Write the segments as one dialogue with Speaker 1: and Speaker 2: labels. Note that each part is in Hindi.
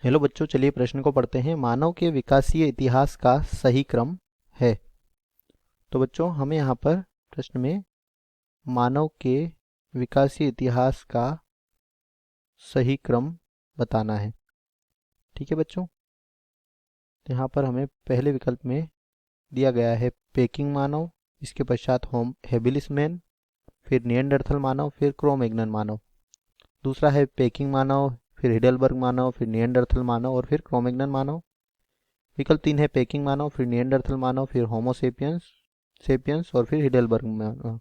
Speaker 1: हेलो बच्चों, चलिए प्रश्न को पढ़ते हैं। मानव के विकासीय इतिहास का सही क्रम है। तो बच्चों, हमें यहाँ पर प्रश्न में मानव के विकासीय इतिहास का सही क्रम बताना है। ठीक है बच्चों, तो यहाँ पर हमें पहले विकल्प में दिया गया है पेकिंग मानव, इसके पश्चात होम हेबिलिस मैन, फिर निएंडरथल मानव, फिर क्रोमैग्नन मानव। दूसरा है पेकिंग मानव, फिर हिडेलबर्ग मानव, फिर निएंडरथल मानव और फिर क्रोमैग्नन मानव। विकल्प 3 है पेकिंग मानव, फिर निएंडरथल मानव, फिर होमोसेपियंस सेपियंस और फिर हिडेलबर्ग मानव।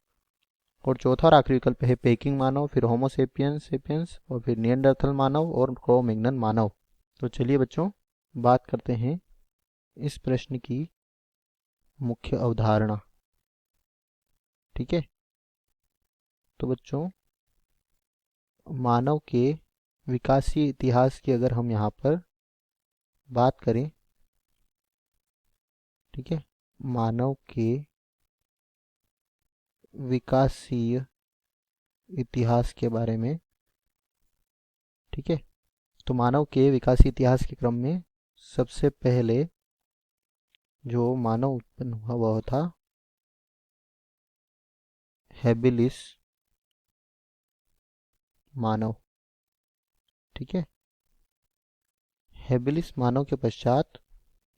Speaker 1: और चौथा और आखिरी विकल्प है पेकिंग मानव, फिर होमोसेपियंस सेपियंस और फिर निएंडरथल मानव और क्रोमैग्नन मानव। तो चलिए बच्चों, बात करते हैं इस प्रश्न की मुख्य अवधारणा। ठीक है, तो बच्चों, मानव के विकासीय इतिहास की अगर हम यहाँ पर बात करें, ठीक है, मानव के विकासीय इतिहास के बारे में, ठीक है, तो मानव के विकासीय इतिहास के क्रम में सबसे पहले जो मानव उत्पन्न हुआ वह था हेबिलिस मानव। ठीक है, हेबिलिस मानव के पश्चात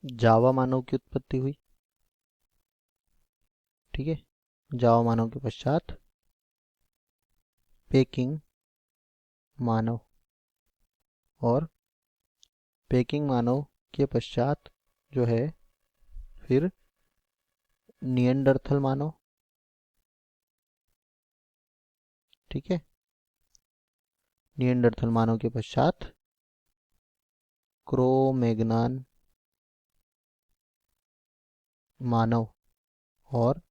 Speaker 1: जावा मानव की उत्पत्ति हुई। ठीक है, जावा मानव के पश्चात पेकिंग मानव और पेकिंग मानव के पश्चात जो है फिर निएंडरथल मानव। ठीक है, निएंडरथल मानव के पश्चात क्रोमैग्नन मानव और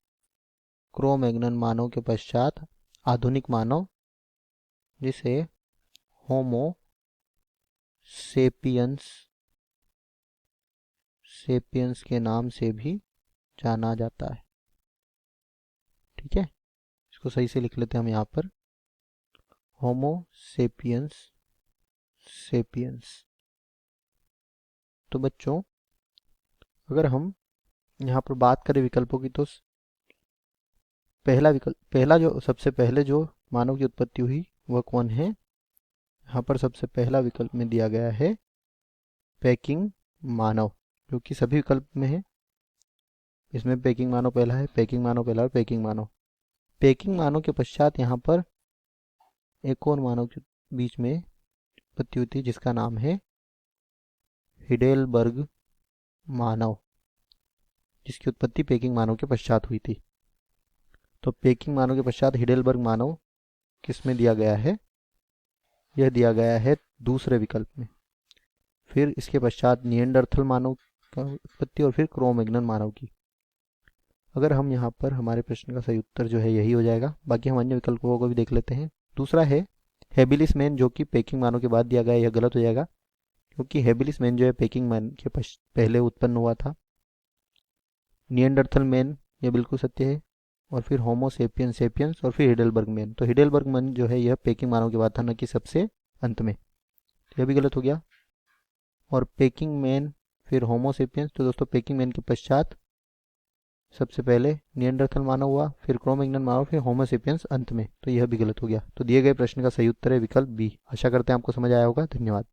Speaker 1: क्रोमैग्नन मानव के पश्चात आधुनिक मानव, जिसे होमो सेपियंस के नाम से भी जाना जाता है। ठीक है, इसको सही से लिख लेते हैं हम यहाँ पर, होमो सेपियंस। तो बच्चों, अगर हम यहाँ पर बात करें विकल्पों की, तो पहला जो सबसे पहले जो मानव की उत्पत्ति हुई वह कौन है? यहाँ पर सबसे पहला विकल्प में दिया गया है पेकिंग मानव, जो कि सभी विकल्प में है। इसमें पेकिंग मानव पहला है, पेकिंग मानव पहला और पेकिंग मानव। पेकिंग मानव के पश्चात यहाँ पर एक और मानव के बीच में उत्पत्ति हुई थी, जिसका नाम है हिडेलबर्ग मानव, जिसकी उत्पत्ति पेकिंग मानव के पश्चात हुई थी। तो पेकिंग मानव के पश्चात हिडेलबर्ग मानव किस में दिया गया है? यह दिया गया है दूसरे विकल्प में। फिर इसके पश्चात निएंडरथल मानव का उत्पत्ति और फिर क्रोमैग्नन मानव की। अगर हम यहाँ पर हमारे प्रश्न का सही उत्तर जो है यही हो जाएगा। बाकी हम अन्य विकल्पों को भी देख लेते हैं। दूसरा है हेबिलिस मैन, जो कि पेकिंग मानव के बाद दिया गया, यह गलत हो जाएगा, क्योंकि हेबिलिस मैन जो है पेकिंग मैन के पहले उत्पन्न हुआ था। निएंडरथल मैन, यह बिल्कुल सत्य है। और फिर होमो सेपियंस और फिर हिडेलबर्ग मैन। तो हिडेलबर्ग मैन जो है यह पेकिंग मानव के बाद था, न कि सबसे अंत में। यह भी गलत हो गया। और पेकिंग मैन फिर होमो सेपियंस, तो दोस्तों पेकिंग मैन के पश्चात सबसे पहले निएंडरथल मानव हुआ, फिर क्रोमैग्नन मानव, फिर होमो सेपियंस अंत में। तो यह भी गलत हो गया। तो दिए गए प्रश्न का सही उत्तर है विकल्प बी। आशा करते हैं आपको समझ आया होगा। धन्यवाद।